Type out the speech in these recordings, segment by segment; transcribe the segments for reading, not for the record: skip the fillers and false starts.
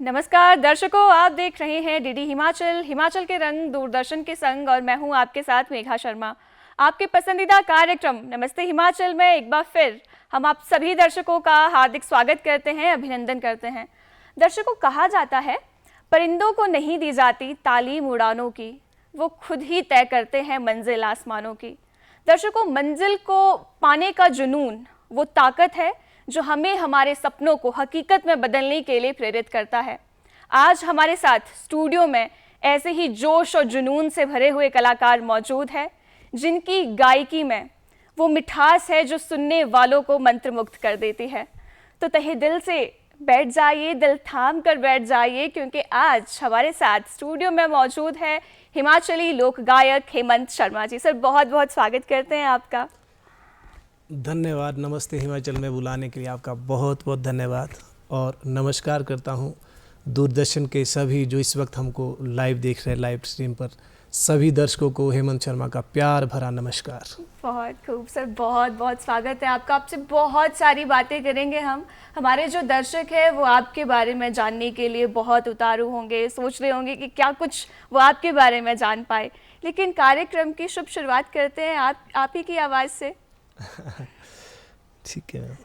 नमस्कार दर्शकों, आप देख रहे हैं डीडी हिमाचल, हिमाचल के रंग दूरदर्शन के संग, और मैं हूं आपके साथ मेघा शर्मा। आपके पसंदीदा कार्यक्रम नमस्ते हिमाचल में एक बार फिर हम आप सभी दर्शकों का हार्दिक स्वागत करते हैं, अभिनंदन करते हैं। दर्शकों, कहा जाता है परिंदों को नहीं दी जाती तालीम उड़ानों की, वो खुद ही तय करते हैं मंजिल आसमानों की। दर्शकों, मंजिल को पाने का जुनून वो ताकत है जो हमें हमारे सपनों को हकीकत में बदलने के लिए प्रेरित करता है। आज हमारे साथ स्टूडियो में ऐसे ही जोश और जुनून से भरे हुए कलाकार मौजूद हैं, जिनकी गायकी में वो मिठास है जो सुनने वालों को मंत्रमुग्ध कर देती है। तो तहे दिल से बैठ जाइए, दिल थाम कर बैठ जाइए, क्योंकि आज हमारे साथ स्टूडियो में मौजूद है हिमाचली लोक गायक हेमंत शर्मा जी। सर, बहुत बहुत स्वागत करते हैं आपका। धन्यवाद। नमस्ते हिमाचल में बुलाने के लिए आपका बहुत बहुत धन्यवाद, और नमस्कार करता हूं दूरदर्शन के सभी जो इस वक्त हमको लाइव देख रहे हैं, लाइव स्ट्रीम पर सभी दर्शकों को हेमंत शर्मा का प्यार भरा नमस्कार। बहुत खूब सर, बहुत बहुत स्वागत है आपका। आपसे बहुत सारी बातें करेंगे हम। हमारे जो दर्शक हैं वो आपके बारे में जानने के लिए बहुत उतारू होंगे, सोच रहे होंगे कि क्या कुछ वो आपके बारे में जान पाए। लेकिन कार्यक्रम की शुभ शुरुआत करते हैं आप ही की आवाज़ से। ठीक है,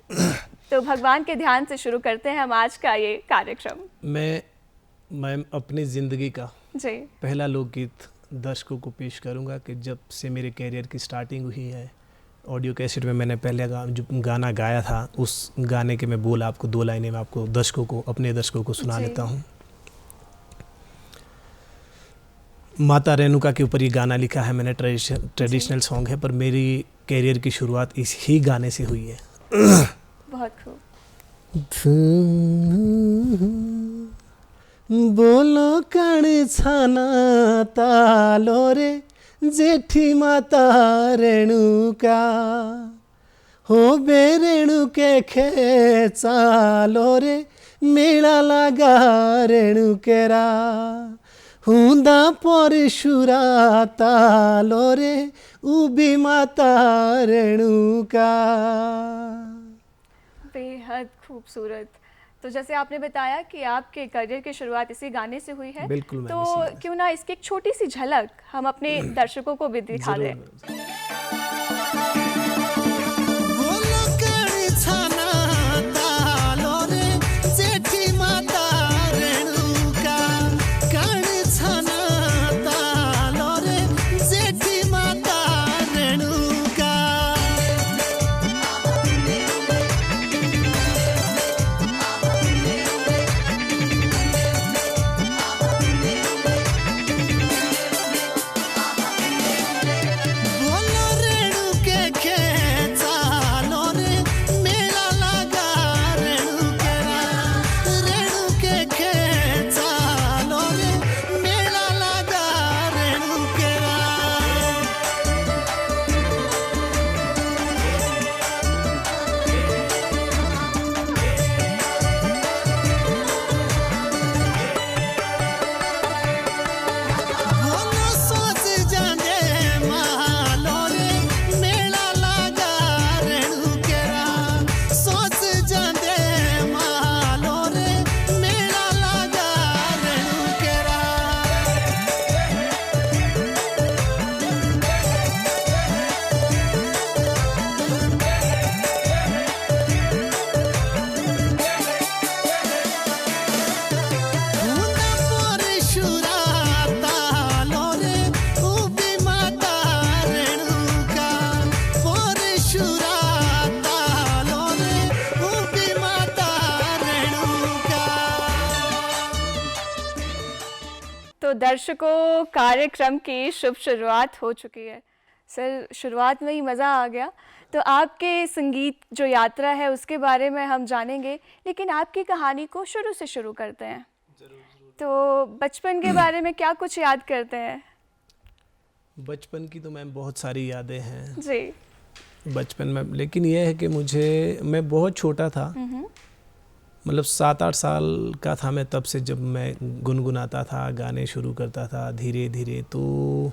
तो भगवान के ध्यान से शुरू करते हैं हम आज का ये कार्यक्रम। मैं अपनी ज़िंदगी का जी पहला लोकगीत दर्शकों को पेश करूंगा कि जब से मेरे कैरियर की स्टार्टिंग हुई है, ऑडियो कैसेट में मैंने पहले जो गाना गाया था, उस गाने के मैं बोल आपको 2 लाइनें में आपको अपने दर्शकों को सुना लेता हूँ। माता रेणुका के ऊपर ये गाना लिखा है मैंने, ट्रेडिशनल सॉन्ग है, पर मेरी कैरियर की शुरुआत इस ही गाने से हुई है। बहुत खूब। बोलो कण छाना तालो रे जेठी माता रेणुका, हो बे रेणु के खे चालो रे मेला लगा रेणु केरा, हुंदा परशुरा तालो रे उबी माता रेणुका। बेहद खूबसूरत। तो जैसे आपने बताया कि आपके करियर की शुरुआत इसी गाने से हुई है, बिल्कुल, तो क्यों ना इसकी एक छोटी सी झलक हम अपने दर्शकों को भी दिखा दें। दर्शकों, कार्यक्रम की शुभ शुरुआत हो चुकी है। सर, शुरुआत में ही मज़ा आ गया। तो आपके संगीत जो यात्रा है उसके बारे में हम जानेंगे, लेकिन आपकी कहानी को शुरू से शुरू करते हैं। तो बचपन के बारे में क्या कुछ याद करते हैं? बचपन की तो मैम बहुत सारी यादें हैं जी बचपन में, लेकिन यह है कि मैं बहुत छोटा था, मतलब 7-8 साल का था मैं तब से, जब मैं गुनगुनाता था, गाने शुरू करता था धीरे धीरे। तो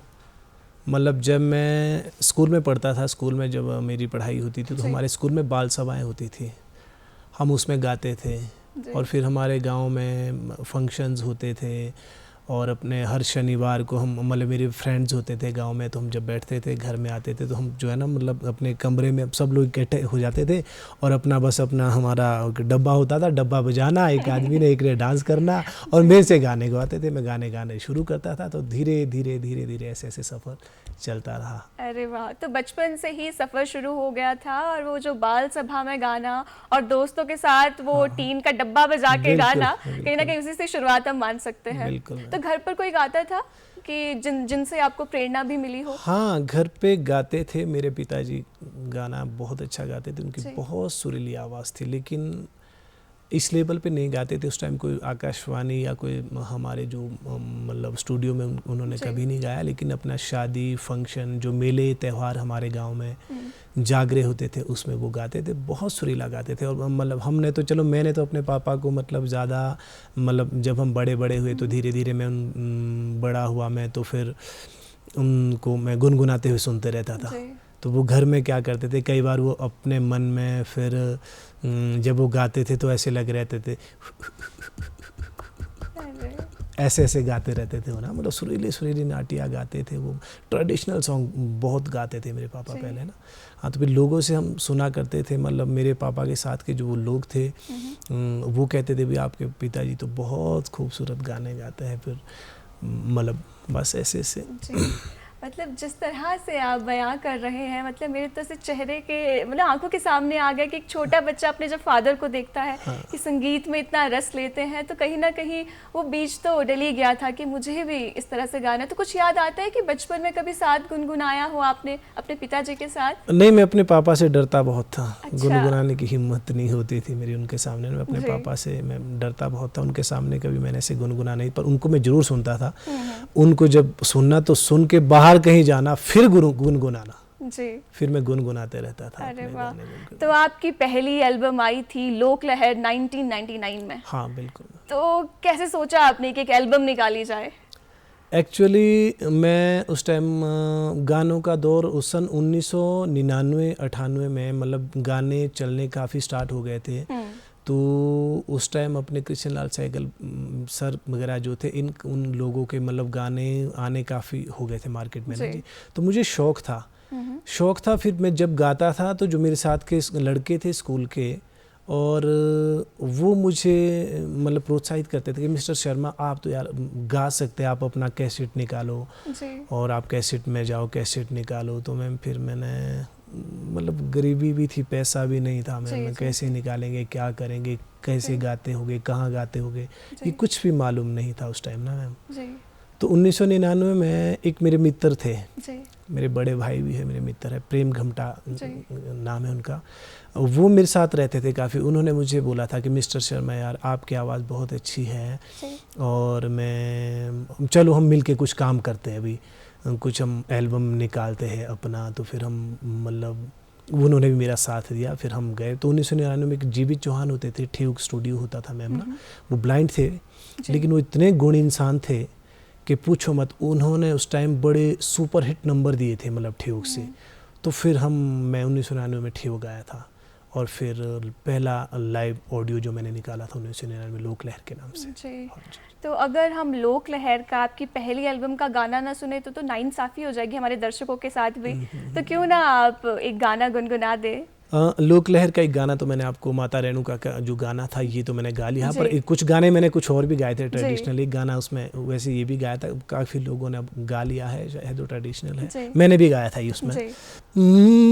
मतलब जब मैं स्कूल में पढ़ता था, स्कूल में जब मेरी पढ़ाई होती थी तो हमारे स्कूल में बाल सभाएं होती थी, हम उसमें गाते थे। जी। और फिर हमारे गांव में फंक्शंस होते थे और अपने हर शनिवार को हम मतलब मेरे फ्रेंड्स होते थे गांव में, तो हम जब बैठते थे घर में आते थे तो हम जो है ना मतलब अपने कमरे में सब लोग इकट्ठे हो जाते थे और अपना बस अपना हमारा डब्बा होता था, डब्बा बजाना, एक आदमी ने एक ने डांस करना और मेरे से गाने गवाते थे, मैं गाने शुरू करता था। तो धीरे धीरे ऐसे ऐसे सफ़र चलता रहा। अरे वाह, तो बचपन से ही सफ़र शुरू हो गया था और वो जो बाल सभा में गाना और दोस्तों के साथ वो टीन का डब्बा बजा के गाना, कहीं ना कहीं उसी से शुरुआत हम मान सकते हैं। तो घर पर कोई गाता था कि जिनसे आपको प्रेरणा भी मिली हो? हाँ, घर पे गाते थे मेरे पिताजी, गाना बहुत अच्छा गाते थे, उनकी बहुत सुरीली आवाज़ थी, लेकिन इस लेवल पे नहीं गाते थे उस टाइम। कोई आकाशवाणी या कोई हमारे जो मतलब स्टूडियो में उन्होंने कभी नहीं गाया, लेकिन अपना शादी फंक्शन जो मेले त्यौहार हमारे गांव में जागरे होते थे उसमें वो गाते थे, बहुत सुरीला गाते थे। और मतलब हमने तो चलो मैंने तो अपने पापा को मतलब ज़्यादा मतलब जब हम बड़े हुए तो धीरे धीरे मैं बड़ा हुआ मैं तो फिर उनको मैं गुनगुनाते हुए सुनते रहता था। तो वो घर में क्या करते थे, कई बार वो अपने मन में फिर जब वो गाते थे तो ऐसे लग रहते थे ऐसे ऐसे गाते रहते थे वो ना, मतलब सुरीली नाटिया गाते थे। वो ट्रेडिशनल सॉन्ग बहुत गाते थे मेरे पापा पहले ना। हाँ, तो फिर लोगों से हम सुना करते थे, मतलब मेरे पापा के साथ के जो वो लोग थे वो कहते थे भी आपके पिताजी तो बहुत खूबसूरत गाने गाते हैं। फिर मतलब बस ऐसे ऐसे मतलब जिस तरह से आप बयां कर रहे हैं, मतलब मेरे तो से चेहरे के मतलब आंखों के सामने आ गया कि एक छोटा बच्चा अपने जब फादर को देखता है कि संगीत में इतना रस लेते हैं, तो कहीं ना कहीं वो बीज तो डल ही गया था कि मुझे भी इस तरह से गाना। तो कुछ याद आता है कि बचपन में कभी साथ गुनगुनाया हो आपने अपने पिताजी के साथ? नहीं, मैं अपने पापा से डरता बहुत था। गुनगुनाने की हिम्मत नहीं होती थी मेरी उनके सामने। मैं अपने पापा से मैं डरता बहुत था, उनके सामने कभी मैंने ऐसे गुनगुना नहीं, पर उनको मैं जरूर सुनता था। उनको जब सुनना तो सुन के बाहर कहीं जाना, फिर गुनगुनाना जी, फिर मैं गुनगुनाते रहता था। अरे वाह। तो आपकी पहली एल्बम आई थी लोक लहर 1999 में? हाँ बिल्कुल। तो कैसे सोचा आपने कि एक एल्बम निकाली जाए? एक्चुअली मैं उस टाइम गानों का दौर उस सन 1999-98 में मतलब गाने चलने काफ़ी स्टार्ट हो गए थे। तो उस टाइम अपने कृष्ण लाल सहगल सर वगैरह जो थे उन लोगों के मतलब गाने आने काफ़ी हो गए थे मार्केट में ना जी। तो मुझे शौक़ था। फिर मैं जब गाता था तो जो मेरे साथ के लड़के थे स्कूल के, और वो मुझे मतलब प्रोत्साहित करते थे कि मिस्टर शर्मा आप तो यार गा सकते हैं, आप अपना कैसेट निकालो और आप कैसेट में जाओ, कैसेट निकालो। तो मैंने मतलब गरीबी भी थी, पैसा भी नहीं था, मैं कैसे निकालेंगे, क्या करेंगे, कैसे गाते होंगे, कहाँ गाते होंगे, ये कुछ भी मालूम नहीं था उस टाइम ना मैम। तो 1999 में एक मेरे मित्र थे, मेरे बड़े भाई भी है, मेरे मित्र है, प्रेम घमटा नाम है उनका, वो मेरे साथ रहते थे काफ़ी। उन्होंने मुझे बोला था कि मिस्टर शर्मा यार आपकी आवाज़ बहुत अच्छी है और मैं चलो हम मिलके कुछ काम करते हैं, अभी कुछ हम एल्बम निकालते हैं अपना। तो फिर हम मतलब उन्होंने भी मेरा साथ दिया, फिर हम गए। तो 1999 में एक जीवी चौहान होते थे, ठेउक स्टूडियो होता था मैम ना, वो ब्लाइंड थे लेकिन वो इतने गुणी इंसान थे कि पूछो मत। उन्होंने उस टाइम बड़े सुपर हिट नंबर दिए थे मतलब ठेउक से। तो फिर मैं 1999 में ठेउक गाया था और फिर पहला लाइव ऑडियो जो मैंने निकाला था 1999 में लोक लहर के नाम से जी। तो अगर हम लोक लहर का आपकी पहली एल्बम का गाना ना सुने तो नाइंसाफ़ी हो जाएगी हमारे दर्शकों के साथ भी। तो क्यों ना आप एक गाना गुनगुना दे? लोक लहर का एक गाना तो मैंने आपको माता रेणुका का जो गाना था ये तो मैंने गा लिया, पर कुछ गाने मैंने कुछ और भी गाए थे ट्रेडिशनल। एक गाना उसमें वैसे ये भी गाया था, काफ़ी लोगों ने अब गा लिया है तो ट्रेडिशनल है, मैंने भी गाया था ये उसमें।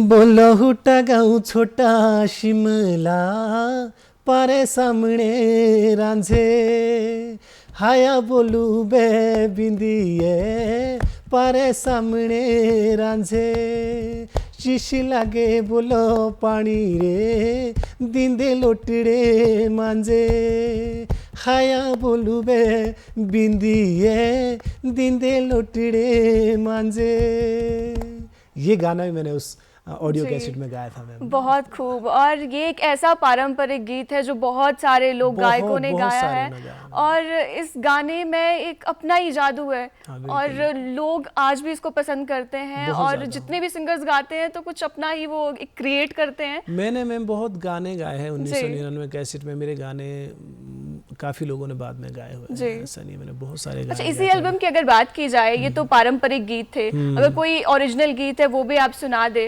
बोलो हुटा गाँव छोटा शिमला पारे सामने रांझे, हाया बोलू बे बिंदिए पारे सामने रांझे, शीशी लागे बोलो पानी रे दिंदे लोटड़े मांझे, हाया बोलू बे बिंदिए दिंदे लोटड़े मांझे। ये गाना भी मैंने उस ऑडियो जी। कैसेट में गाया था मैम। बहुत खूब। और ये एक ऐसा पारंपरिक गीत है जो बहुत सारे लोग गायकों ने बहुत गाया सारे है ने गाया है। और इस गाने में एक अपना ही जादू है हाँ, और बिल्कुल। लोग आज भी इसको पसंद करते हैं बहुत और ज़्यादा। जितने भी सिंगर्स गाते हैं तो कुछ अपना ही वो एक क्रिएट करते हैं। मैंने मैम बहुत गाने गाए हैं जी 1999 कैसेट में। मेरे गाने काफ़ी लोगों ने बाद में गाए हुए जी। हैं, ऐसा नहीं, मैंने बहुत सारे अच्छा, गाने इसी गाए थे। एल्बम की अगर बात की जाए, ये तो पारंपरिक गीत थे, अगर कोई ओरिजिनल गीत है वो भी आप सुना दे।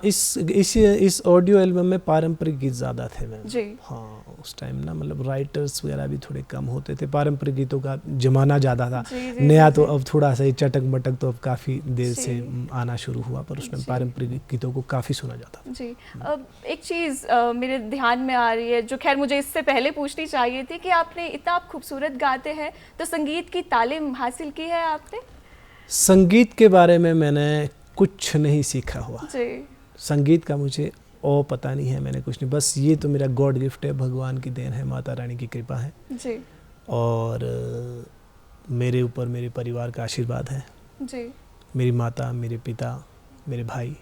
इस ऑडियो एल्बम में पारंपरिक गीत ज़्यादा थे मैम। जी हाँ, उस टाइम ना मतलब राइटर्स वगैरह भी थोड़े कम होते थे, पारंपरिक गीतों का जमाना ज़्यादा था। जी जी नया जी, तो जी। अब थोड़ा सा ही चटक मटक तो अब काफ़ी देर जी। से आना शुरू हुआ, पर उसमें जी। पारंपरिक गीतों को काफ़ी सुना जाता था। जी। अब एक चीज़ मेरे ध्यान में आ रही है जो खैर मुझे इससे पहले पूछनी चाहिए थी कि आपने इतना आप खूबसूरत गाते हैं तो संगीत की तालीम हासिल की है आपने? संगीत के बारे में मैंने कुछ नहीं सीखा हुआ। जी संगीत का मुझे और पता नहीं है, मैंने कुछ नहीं, बस ये तो मेरा गॉड गिफ्ट है, भगवान की देन है, माता रानी की कृपा है जी और मेरे ऊपर मेरे परिवार का आशीर्वाद है, जी मेरी माता, मेरे पिता, मेरे भाई।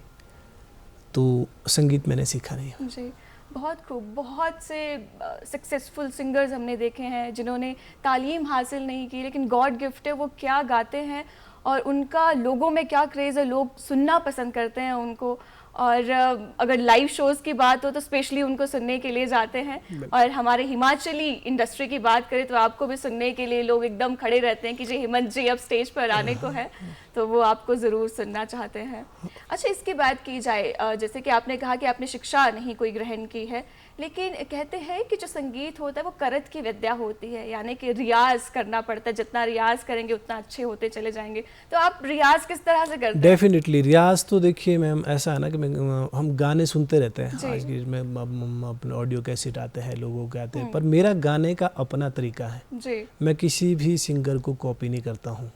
तो संगीत मैंने सीखा नहीं है। जी। बहुत खूब। बहुत से सक्सेसफुल सिंगर्स हमने देखे हैं जिन्होंने तालीम हासिल नहीं की लेकिन गॉड गिफ्ट है, वो क्या गाते हैं और उनका लोगों में क्या क्रेज़ है, लोग सुनना पसंद करते हैं उनको। और अगर लाइव शोज़ की बात हो तो स्पेशली उनको सुनने के लिए जाते हैं। और हमारे हिमाचली इंडस्ट्री की बात करें तो आपको भी सुनने के लिए लोग एकदम खड़े रहते हैं कि जी हेमंत जी अब स्टेज पर आने को है, तो वो आपको ज़रूर सुनना चाहते हैं। अच्छा, इसकी बात की जाए, जैसे कि आपने कहा कि आपने शिक्षा नहीं कोई ग्रहण की है, लेकिन कहते हैं कि जो संगीत होता है वो करत की विद्या होती है, यानी कि रियाज करना पड़ता है, जितना रियाज करेंगे उतना अच्छे होते चले जाएंगे। तो आप रियाज किस तरह से करते हैं? डेफिनेटली रियाज तो देखिए मैम ऐसा है ना कि हम गाने सुनते रहते हैं, जी। आज की में अपने ऑडियो कैसेट आते हैं, लोगों के आते हैं, पर मेरा गाने का अपना तरीका है। जी मैं किसी भी सिंगर को कॉपी नहीं करता हूँ।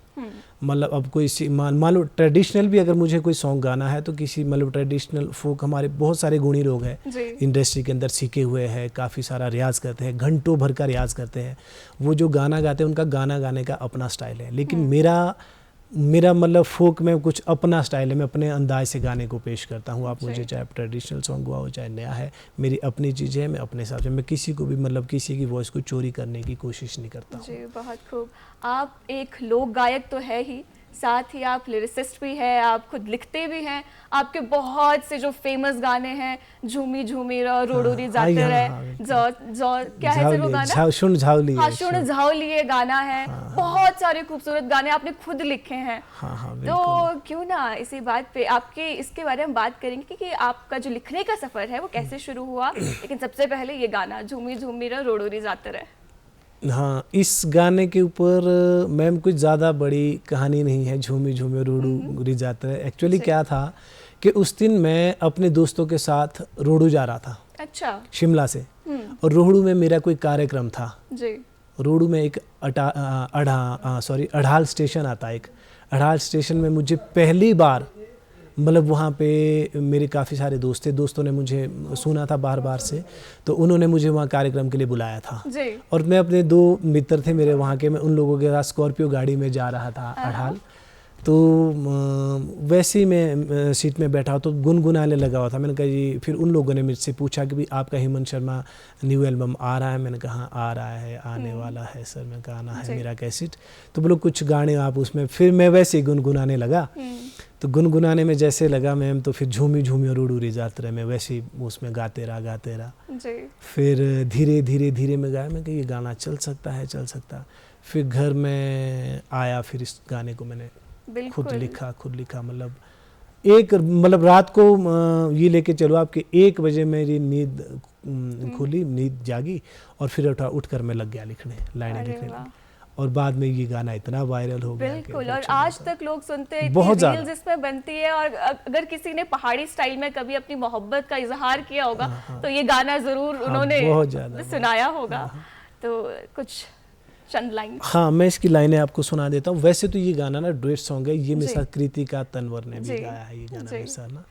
मतलब अब कोई मान लो ट्रेडिशनल भी अगर मुझे कोई सॉन्ग गाना है तो किसी मतलब ट्रेडिशनल फोक, हमारे बहुत सारे गुणी लोग हैं जी इंडस्ट्री के अंदर, सीखे हुए हैं, काफ़ी सारा रियाज करते हैं, घंटों भर का रियाज करते हैं। वो जो गाना गाते हैं उनका गाना गाने का अपना स्टाइल है, लेकिन मेरा मतलब फोक में कुछ अपना स्टाइल है, मैं अपने अंदाज से गाने को पेश करता हूँ। आप मुझे चाहे ट्रेडिशनल सॉन्ग हुआ हो चाहे नया है, मेरी अपनी चीज़ें हैं, मैं अपने हिसाब से, मैं किसी को भी मतलब किसी की वॉइस को चोरी करने की कोशिश नहीं करता हूँ। जी। बहुत खूब। आप एक लोक गायक तो है ही, साथ ही आप लिरिसिस्ट भी हैं, आप खुद लिखते भी हैं। आपके बहुत से जो फेमस गाने हैं, झूमी झूमी रो रोडोरी जाते रहे, क्या है सर वो गाना? शुन झावली। हाँ, शुन झावली ये गाना है। बहुत सारे खूबसूरत गाने आपने खुद लिखे हैं। हाँ हाँ तो क्यों ना इसी बात पे आपके इसके बारे में बात करेंगे कि आपका जो लिखने का सफर है वो कैसे शुरू हुआ, लेकिन सबसे पहले ये गाना झूमी झूमी रो रोडोरी जाते रहे। हाँ, इस गाने के ऊपर मैम कुछ ज़्यादा बड़ी कहानी नहीं है, झूमी झूमी रोडू रिजाता है। एक्चुअली क्या था कि उस दिन मैं अपने दोस्तों के साथ रोडू जा रहा था। अच्छा। शिमला से। और रोहड़ू में मेरा कोई कार्यक्रम था। जी। रोहड़ू में एक अढ़ाल स्टेशन आता है, एक अढ़ाल स्टेशन में मुझे पहली बार मतलब वहाँ पे मेरे काफ़ी सारे दोस्त थे, दोस्तों ने मुझे सुना था बार बार से, तो उन्होंने मुझे वहाँ कार्यक्रम के लिए बुलाया था। जी। और मैं अपने 2 मित्र थे मेरे वहाँ के, मैं उन लोगों के साथ स्कॉर्पियो गाड़ी में जा रहा था अढ़ाल। तो वैसे ही मैं सीट में बैठा तो गुनगुनाने लगा हुआ था। मैंने कहा जी, फिर उन लोगों ने मुझसे पूछा कि भाई आपका हेमंत शर्मा न्यू एल्बम आ रहा है? मैंने कहा हाँ आ रहा है, आने वाला है सर। मैं कहा आना है मेरा कैसेट, तो बोलो कुछ गाने आप उसमें। फिर मैं वैसे ही गुनगुनाने लगा, तो गुनगुनाने में जैसे लगा मैम, तो फिर झूमी झूमी और उड़ूरी जाते रहे, मैं वैसे ही उसमें गाते रहा। फिर धीरे धीरे मैं गाया, मैं कि ये गाना चल सकता है। फिर घर में आया, फिर इस गाने को मैंने खुद लिखा। मतलब रात को ये लेके चलो आपके 1 बजे मेरी नींद खुली, नींद जागी और फिर उठकर मैं लग गया लिखने, लाइनें लिखने। और बाद में ये गाना इतना वायरल हो गया। बिल्कुल। और आज तक लोग सुनते हैं, बहुत रील्स इसमें बनती है। और अगर किसी ने पहाड़ी स्टाइल में कभी अपनी मोहब्बत का इजहार किया होगा तो ये गाना जरूर उन्होंने सुनाया होगा। तो कुछ चंद लाइन। हाँ, मैं इसकी लाइनें आपको सुना देता हूँ। वैसे तो ये गाना ना डुएट सॉन्ग है, ये मेरे साथ कृतिका तनवर ने भी गाया है ये गाना मेरे साथ ना।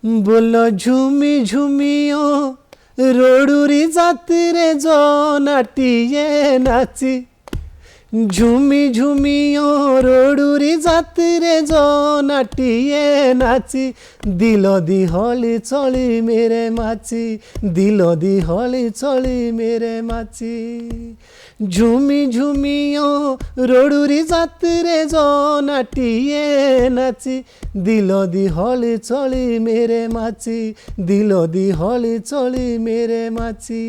बोलो झूमी झूमियो रोडूरी जाती रे जो नाटिये नाची, ঝুমি ঝুমিও রোডুরি যাত্রে জনাটিয়ে নাচি দিল দি হলি চলি মেরে মাছি দিল দি হলি চলি মেরে মাছি ঝুমি ঝুমিও রোডুরি যাত্রে জনাটিয়ে নাচি দিল দি হলি চলি মেরে মাছি दिलो दी हौली चोली मेरे माची।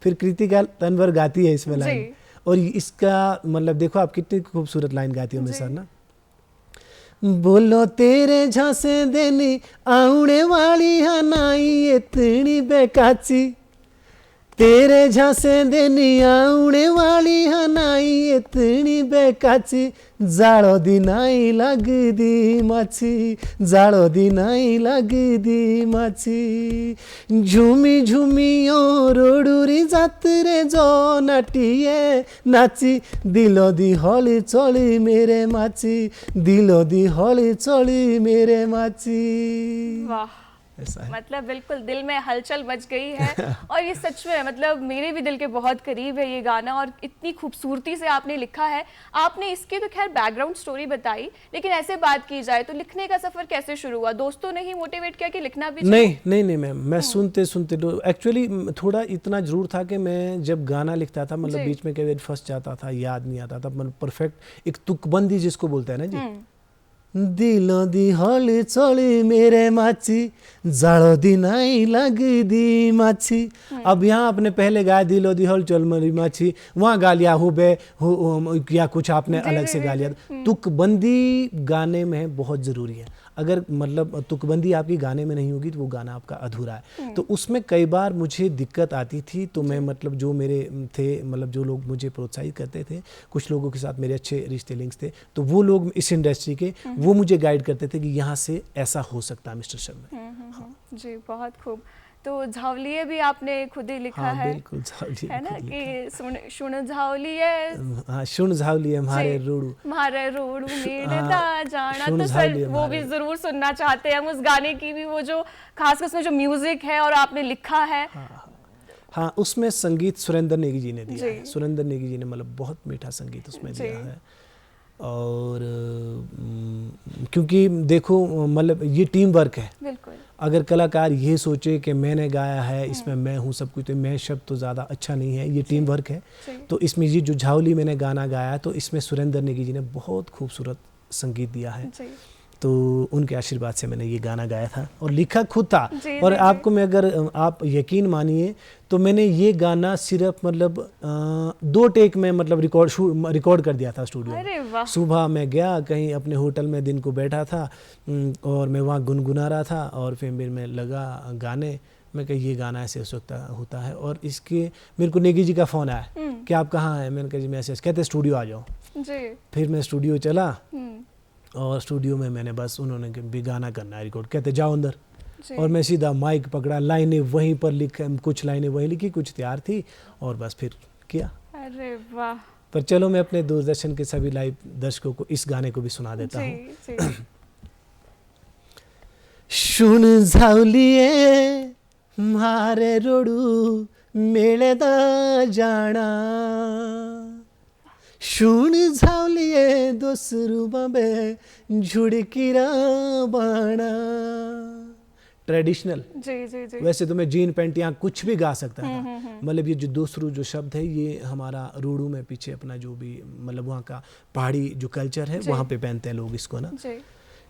फिर कृतिका तनवर गाती है इसमें लाइन, और इसका मतलब देखो आप कितनी खूबसूरत लाइन गाती हो मेरे साथ ना। बोलो तेरे झांसे देनी आउने वाली हनाई इतनी बेकाची तेरे झांसे देनी आउने वाली हनाई इतनी बेकाची जाड़ो दी नाई लग दी माची जाड़ो दी नाई लग दी माची झूमी झूमियो रोडुरी जात्रे जो नाटिए नाची दिलो दी हौली चोली मेरे माची दिलो दी हौली चोली मेरे माची। वाह, मतलब बिल्कुल दिल में हलचल मच गई है और ये सच में मतलब मेरे भी दिल के बहुत करीब है ये गाना, और इतनी खूबसूरती से आपने लिखा है। आपने इसके तो खैर बैकग्राउंड स्टोरी बताई, लेकिन ऐसे बात की जाए तो लिखने का सफर कैसे शुरू हुआ? दोस्तों ने ही मोटिवेट किया कि लिखना भी चाहिए? नहीं मैम, मैं सुनते सुनते एक्चुअली थोड़ा इतना जरूर था कि मैं जब गाना लिखता था मतलब बीच में कई बार फंस जाता था, याद नहीं आता था, मतलब परफेक्ट एक तुकबंदी जिसको बोलते हैं ना जी। दिलो दी हौली चोली मेरे माची जाड़ो दी नाई लग दी माची। अब यहाँ आपने पहले गाया दिलो दी हौली चोली मेरी माची, वहाँ गा लिया हो बे हो या कुछ आपने अलग से गा लिया। तुकबंदी गाने में बहुत ज़रूरी है। अगर मतलब तुकबंदी आपकी गाने में नहीं होगी तो वो गाना आपका अधूरा है। तो उसमें कई बार मुझे दिक्कत आती थी, तो मैं मतलब जो मेरे थे मतलब जो लोग मुझे प्रोत्साहित करते थे, कुछ लोगों के साथ मेरे अच्छे रिश्ते लिंक्स थे, तो वो लोग इस इंडस्ट्री के वो मुझे गाइड करते थे कि यहाँ से ऐसा हो सकता है मिस्टर शर्मा। हाँ। जी बहुत खूब। तो झावलिए भी आपने खुद ही लिखा है? बिल्कुल, झावलिए है ना कि सुन झावलिए, सुन झावलिए मारे रोड़ू मेड़दा जाना। तो सर वो भी जरूर सुनना चाहते हैं हम उस गाने की भी, वो जो खासकर उसमें जो म्यूजिक है और आपने लिखा है। हाँ, उसमें संगीत सुरेंद्र नेगी जी ने दिया है। सुरेंद्र नेगी जी ने मतलब बहुत मीठा संगीत उसमें दिया है। और क्योंकि देखो मतलब ये टीम वर्क है। बिल्कुल। अगर कलाकार ये सोचे कि मैंने गाया है इसमें मैं हूँ सब कुछ, तो मैं शब्द तो ज़्यादा अच्छा नहीं है, ये टीम वर्क है। तो इसमें ये जो झावली मैंने गाना गाया तो इसमें सुरेंद्र नेगी जी ने बहुत खूबसूरत संगीत दिया है। तो उनके आशीर्वाद से मैंने ये गाना गाया था और लिखा खुद था। और आपको मैं अगर आप यकीन मानिए तो मैंने ये गाना सिर्फ मतलब 2 टेक में मतलब रिकॉर्ड कर दिया था स्टूडियो में। सुबह मैं गया कहीं अपने होटल में, दिन को बैठा था और मैं वहाँ गुनगुना रहा था और फिर मैं लगा गाने, मैं कहा ये गाना ऐसे होता है। और इसके मेरे को नेगी जी का फ़ोन आया कि आप कहाँ हैं? मैंने कहा जी मैं ऐसे, कहते स्टूडियो आ जाओ। फिर मैं स्टूडियो चला और स्टूडियो में मैंने बस उन्होंने भी गाना करना है रिकॉर्ड, कहते जाओ अंदर। और मैं सीधा माइक पकड़ा, लाइनें वहीं पर लिख, कुछ लाइनें वहीं लिखी, कुछ तैयार थी और बस फिर किया। अरे वाह। पर चलो मैं अपने दूरदर्शन के सभी लाइव दर्शकों को इस गाने को भी सुना देता हूँ। सुन झावलिए मारे रोडू मेड़दा जाना, सुन झावलिए दोसरू बाबे झुड़कीरा बाणा। ट्रेडिशनल जी। वैसे तो मैं जीन पैंट यहाँ कुछ भी गा सकता था, मतलब ये जो दोसरू जो शब्द है ये हमारा रूड़ू में पीछे अपना जो भी मतलब वहाँ का पहाड़ी जो कल्चर है वहाँ पे पहनते हैं लोग इसको ना।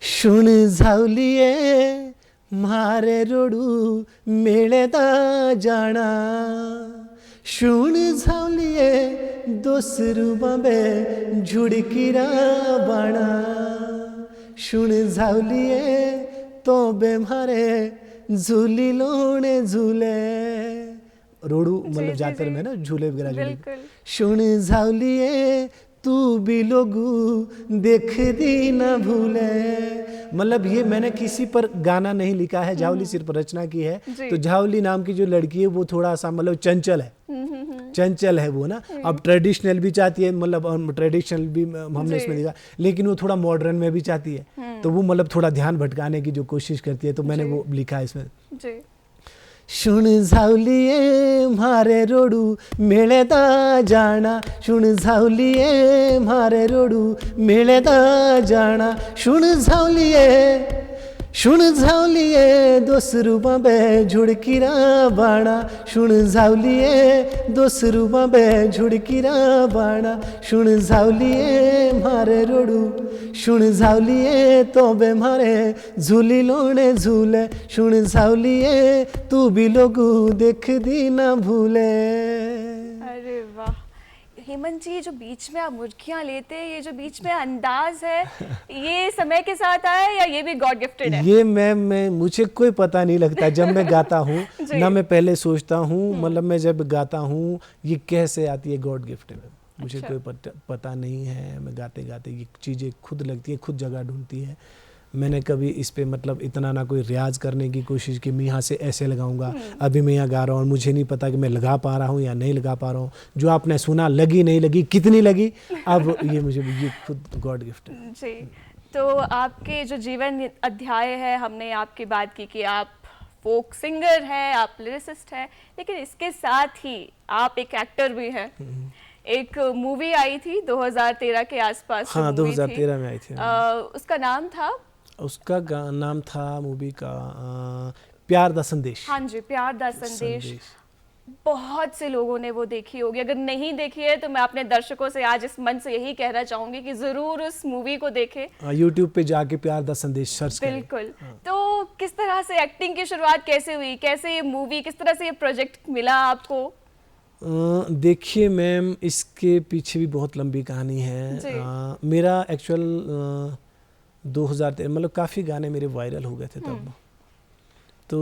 सुन झावलिए मारे रोडू मेड़दा जाना, सुन झावलिए दोसरू बाबे झुड़कीरा बाणा, सुन झावलिए तो बेमारे झूली लोने झूले। रोडू मतलब जातर में ना झूले वगैरह झूले। सुन झावलिए तू भी लोगू देख दी ना भूले। मतलब ये मैंने किसी पर गाना नहीं लिखा है, झावली सिर्फ रचना की है। तो झावली नाम की जो लड़की है वो थोड़ा सा मतलब चंचल है, चंचल है वो ना। अब ट्रेडिशनल भी चाहती है, मतलब ट्रेडिशनल भी हमने इसमें लिखा, लेकिन वो थोड़ा मॉडर्न में भी चाहती है। तो वो मतलब थोड़ा ध्यान भटकाने की जो कोशिश करती है, तो मैंने वो लिखा है इसमें। शुण झावलिये म्हारे रोडू मेळेदा जाणा शुण झावलिये म्हारे रोडू मेळेदा जाणा शुण झावलिये दोस रूपा बे झुड़कीरा बाणा शुण झावलिये दोस रूपा बे झुड़कीरा बाणा शुण झावलिये म्हारे रोडू शुण झावलिये तो बे म्हारे झूली लोणे झूले शुण झावलिये तू भी लोगू देख दी ना भूले। अरे वाह हेमंत जी, ये जो बीच में आप मुर्गियाँ लेते हैं, ये जो बीच में अंदाज है, ये समय के साथ आया या ये भी गॉड गिफ्टेड है? ये मैं मुझे कोई पता नहीं लगता जब मैं गाता हूँ ना मैं पहले सोचता हूँ, मतलब मैं जब गाता हूँ ये कैसे आती है, गॉड गिफ्टेड है। मुझे कोई पता नहीं है, मैं गाते गाते ये चीज़ें खुद लगती है, खुद जगह ढूंढती है। मैंने कभी इस पे मतलब इतना ना कोई रियाज करने की कोशिश की, मैं यहाँ से ऐसे लगाऊंगा, अभी मैं यहाँ गा रहा हूँ, मुझे नहीं पता कि मैं लगा पा रहा हूँ या नहीं लगा पा रहा हूँ। जो आपने सुना लगी नहीं लगी कितनी लगी, अब ये खुद गॉड गिफ्ट है। जी, तो आपके जो जीवन अध्याय है, हमने आपकी बात की कि आप फोक सिंगर हैं, आप लिरिसिस्ट हैं, लेकिन इसके साथ ही आप एक एक्टर भी हैं। एक मूवी आई थी 2013 के आसपास। हाँ 2013 में आई थी। उसका नाम था, उसका नाम था मूवी का प्यार दा संदेश। हाँ जी, प्यार दा संदेश। बहुत से लोगों ने वो देखी होगी, अगर नहीं देखी है तो मैं अपने दर्शकों से आज इस मंच से यही कहना चाहूंगी कि जरूर उस मूवी को देखें। यूट्यूब पे जाके प्यार दा संदेश सर्च करें। बिल्कुल। तो किस तरह से एक्टिंग की शुरुआत कैसे हुई, कैसे ये मूवी, किस तरह से ये प्रोजेक्ट मिला आपको? देखिए मैम, इसके पीछे भी बहुत लंबी कहानी है। मेरा एक्चुअल 2013 मतलब काफ़ी गाने मेरे वायरल हो गए थे तब। तो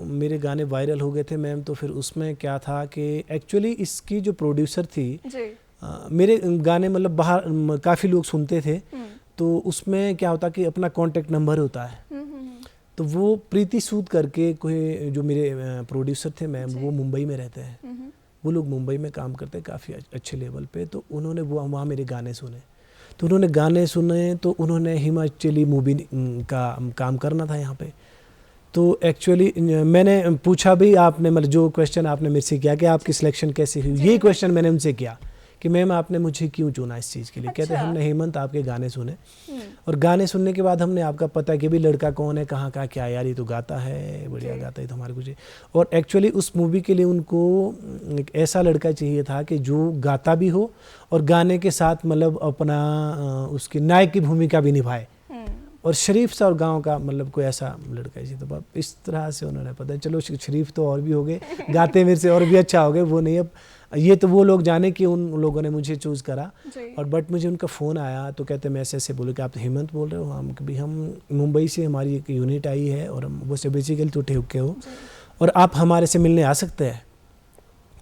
मेरे गाने वायरल हो गए थे मैम, तो फिर उसमें क्या था कि एक्चुअली इसकी जो प्रोड्यूसर थी मेरे गाने मतलब बाहर काफ़ी लोग सुनते थे, तो उसमें क्या होता कि अपना कॉन्टेक्ट नंबर होता है। तो वो प्रीति सूद करके कोई जो मेरे प्रोड्यूसर थे मैम, वो मुंबई में रहते हैं। वो लोग मुंबई में काम करते हैं काफ़ी अच्छे लेवल पे। तो उन्होंने वो वहाँ मेरे गाने सुने, तो उन्होंने गाने सुने, तो उन्होंने हिमाचली मूवी का काम करना था यहाँ पे। तो एक्चुअली मैंने पूछा भी, आपने मतलब जो क्वेश्चन आपने मेरे से किया कि आपकी सिलेक्शन कैसे हुई, ये क्वेश्चन मैंने उनसे किया कि मैम आपने मुझे क्यों चुना इस चीज़ के लिए। कहते हमने हेमंत आपके गाने सुने, और गाने सुनने के बाद हमने आपका पता कि भी लड़का कौन है, कहाँ का क्या, यार ये तो गाता है, बढ़िया गाता है, तो हमारे कुछ। और एक्चुअली उस मूवी के लिए उनको एक ऐसा लड़का चाहिए था कि जो गाता भी हो और गाने के साथ मतलब अपना उसकी नायक की भूमिका भी निभाए, और शरीफ सा और गांव का मतलब कोई ऐसा लड़का चाहिए। तो इस तरह से उन्होंने पता, चलो शरीफ तो और भी हो गए, गाते मेरे से और भी अच्छा हो गए, वो नहीं, अब ये तो वो लोग जाने कि उन लोगों ने मुझे चूज़ करा। और बट मुझे उनका फ़ोन आया तो कहते मैं ऐसे बोले कि आप हेमंत बोल रहे हो? हम कभी हम मुंबई से हमारी एक यूनिट आई है और हम वो से बेसिकली तो ठेक के हो, और आप हमारे से मिलने आ सकते हैं।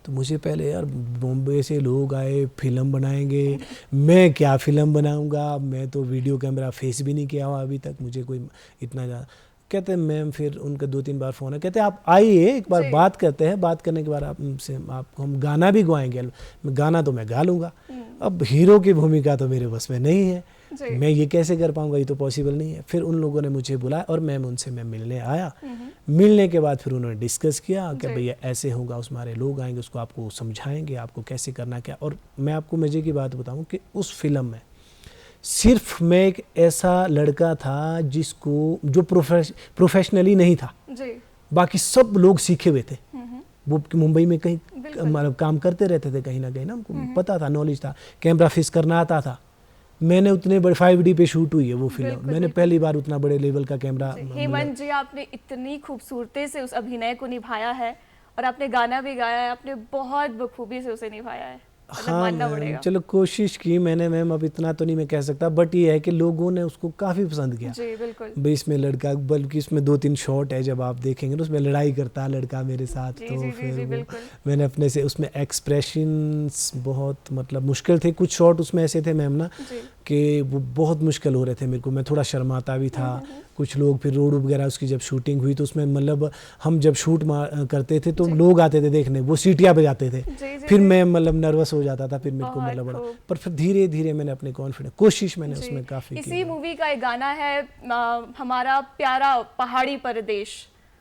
तो मुझे पहले यार बॉम्बे से लोग आए, फिल्म बनाएंगे, मैं क्या फ़िल्म बनाऊंगा, मैं तो वीडियो कैमरा फेस भी नहीं किया हुआ अभी तक, मुझे कोई इतना ज़्यादा। कहते हैं मैम, फिर उनका 2-3 बार फ़ोन है, कहते हैं आप आइए एक बार बात करते हैं, बात करने के बाद आपको हम गाना भी गवाएंगे। गाना तो मैं गा लूँगा, अब हीरो की भूमिका तो मेरे बस में नहीं है, मैं ये कैसे कर पाऊँगा, ये तो पॉसिबल नहीं है। फिर उन लोगों ने मुझे बुलाया और मैं उनसे मिलने आया। मिलने के बाद फिर उन्होंने डिस्कस किया कि भैया ऐसे होगा, उस हमारे लोग आएंगे, उसको आपको समझाएंगे, आपको कैसे करना क्या। और मैं आपको मज़े की बात बताऊँ कि उस फिल्म में सिर्फ मैं एक ऐसा लड़का था जिसको जो प्रोफेशनली नहीं था, बाकी सब लोग सीखे हुए थे। वो मुंबई में कहीं मतलब काम करते रहते थे, कहीं ना कहीं ना उनको पता था, नॉलेज था, कैमरा फिक्स करना आता था। मैंने उतने बड़े 5D पे शूट हुई है वो फिल्म, मैंने पहली बार उतना बड़े लेवल का कैमरा। हेमंत जी, आपने इतनी खूबसूरती से उस अभिनय को निभाया है और आपने गाना भी गाया है, आपने बहुत बखूबी से उसे निभाया है। हाँ मैम, चलो कोशिश की मैंने मैम, अब इतना तो नहीं मैं कह सकता, बट ये है कि लोगों ने उसको काफ़ी पसंद किया। जी बिल्कुल। भाई इसमें लड़का, बल्कि इसमें 2-3 शॉट है जब आप देखेंगे तो उसमें लड़ाई करता है लड़का मेरे साथ। तो फिर मैंने अपने से उसमें एक्सप्रेशंस बहुत मतलब मुश्किल थे, कुछ शॉट उसमें ऐसे थे मैम ना कि वो बहुत मुश्किल हो रहे थे मेरे को, मैं थोड़ा शर्माता भी था। कुछ लोग फिर रोड वगैरह उसकी जब शूटिंग हुई तो उसमें मतलब हम जब शूट करते थे तो लोग आते थे देखने, वो सीटियाँ बजाते थे, फिर मैं मतलब नर्वस हो जाता था, फिर मेरे को मतलब बड़ा, पर फिर धीरे धीरे मैंने अपने कॉन्फिडेंस, कोशिश मैंने उसमें काफ़ी की। इसी मूवी का एक गाना है हमारा प्यारा पहाड़ी परदेश,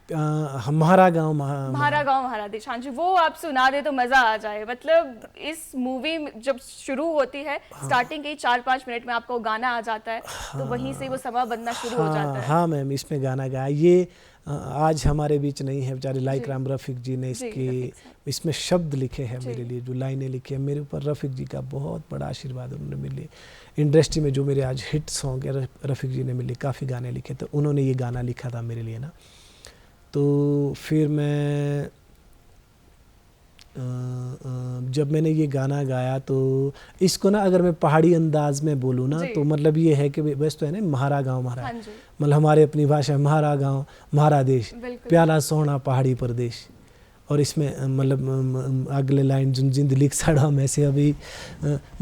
हमारा गांव हमारा गांव हमारा देश, हाँ जी, वो आप सुना दे तो मजा आ जाए। मतलब इस मूवी जब शुरू होती है, स्टार्टिंग के 4-5 मिनट में आपको गाना आ जाता है, तो वहीं से वो समा बनना शुरू हो जाता है। हाँ मैम, इसमें गाना गाया ये आज हमारे बीच नहीं है बेचारे, लाइक राम रफ़ीक जी ने इसमें शब्द लिखे हैं मेरे लिए, जो लाइनें लिखी हैं मेरे ऊपर रफ़ीक जी का बहुत बड़ा आशीर्वाद उन्होंने मेरे लिए। इंडस्ट्री में जो मेरे आज हिट सॉन्ग है रफ़ीक जी ने मेरे लिए काफ़ी गाने लिखे, तो उन्होंने ये गाना लिखा था मेरे लिए ना। तो फिर मैं जब मैंने ये गाना गाया तो इसको ना अगर मैं पहाड़ी अंदाज में बोलूँ ना तो मतलब ये है कि वैसे तो है ना म्हारा गाँव म्हारा, मतलब हमारे अपनी भाषा म्हारा गाँव म्हारा देश, प्याला सोहना पहाड़ी प्रदेश। और इसमें मतलब अगले लाइन जिंद लिख साड़ा में से अभी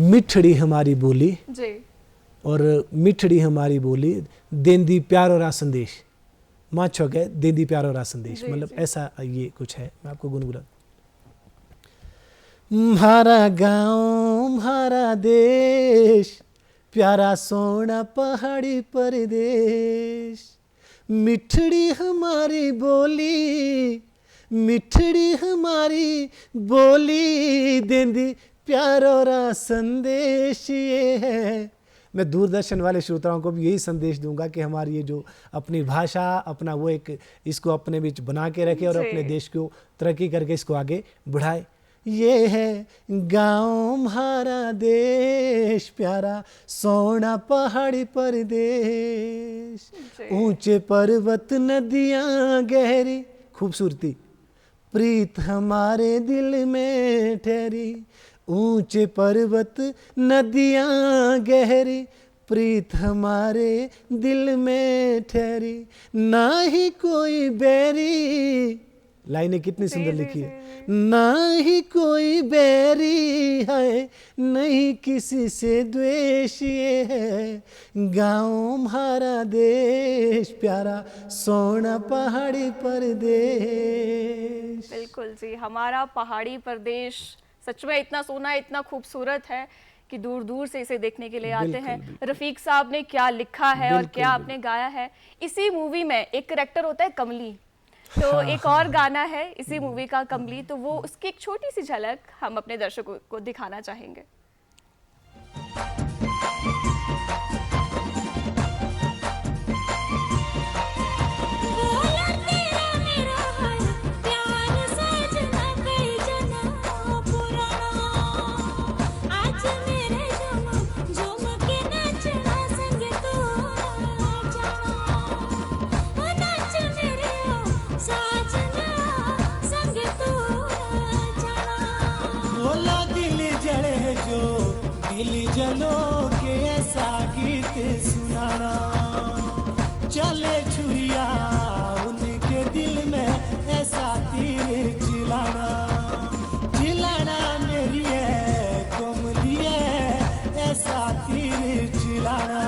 मिठड़ी हमारी बोली और मिठड़ी हमारी बोली देंदी प्यार और संदेश, माँ चौक है देंदी प्यार और संदेश, मतलब ऐसा ये कुछ है। मैं आपको गुनगुना म्हारा गाँव म्हारा देश, प्यारा सोना पहाड़ी परदेश, मिठड़ी हमारी बोली मिठड़ी हमारी बोली देंदी प्यार और संदेश ये है। मैं दूरदर्शन वाले श्रोताओं को भी यही संदेश दूंगा कि हमारी ये जो अपनी भाषा अपना वो एक इसको अपने बीच बना के रखे और अपने देश को तरक्की करके इसको आगे बढ़ाए। ये है गाँव हमारा देश, प्यारा सोना पहाड़ी परदेश, ऊंचे पर्वत नदियाँ गहरी खूबसूरती, प्रीत हमारे दिल में ठहरी, ऊंचे पर्वत नदियाँ गहरी, प्रीत हमारे दिल में ठहरी, ना ही कोई बैरी, लाइनें कितनी सुंदर लिखी है, ना ही कोई बैरी है नहीं किसी से द्वेष, ये है गाँव हमारा देश, प्यारा सोना पहाड़ी परदेश। बिल्कुल जी, हमारा पहाड़ी प्रदेश सच में इतना सोना इतना खूबसूरत है कि दूर दूर से इसे देखने के लिए आते हैं। रफीक साहब ने क्या लिखा है और क्या आपने गाया है। इसी मूवी में एक कैरेक्टर होता है कमली, तो एक और गाना है इसी मूवी का कमली, तो वो उसकी एक छोटी सी झलक हम अपने दर्शकों को दिखाना चाहेंगे। जलो के ऐसा गीत सुनाना, चले छुरिया उनके दिल में ऐसा तीर चिलाना, चिलाना मेरी है कोमली है ऐसा तीर चिलाना।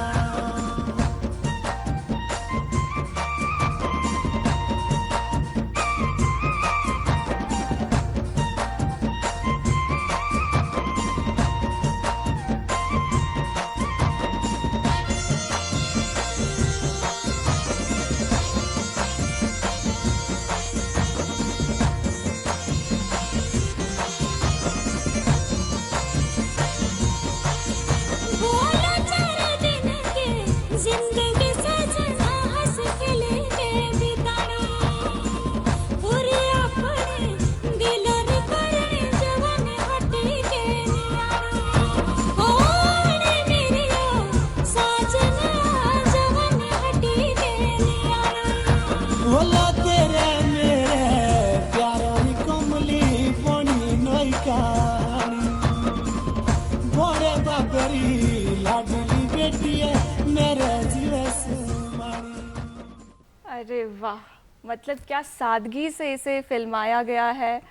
अरे वाह, मतलब क्या सादगी से इसे फिल्माया गया है